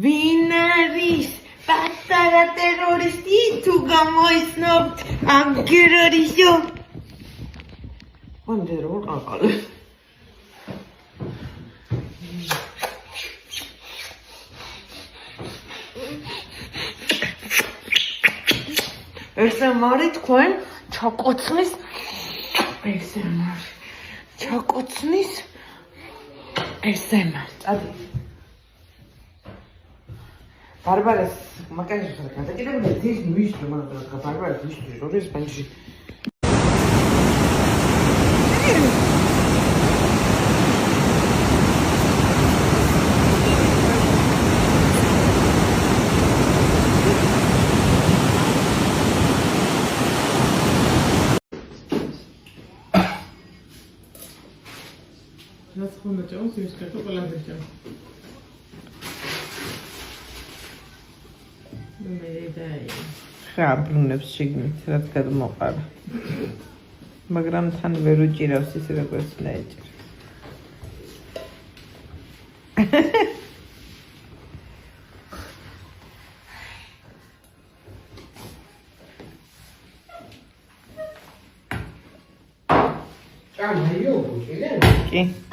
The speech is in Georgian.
ვინ არის პატარა ტერორისტი თუ გამოიცნობთ ამ გერორიშო მანდ რო ყაყალე ესე მარი თქვენ ჩაკოცნის ესე მარი ჩაკოცნის ესე მარი წადი ბარბარეს მაგალითად გადაკიდებული ის მისდრო მაგრამ ბარბარეს მისდრო როდის პანჯი რაც ხონდა ჭამს ის კარტოფა ლაგერჭამ ხაბრუნებს შიგნით რაც გადმოყარა მაგრამ თან ვერ უჭირავს ის როგორც ნაეჭირს ჭამაიო ბუჭილე კი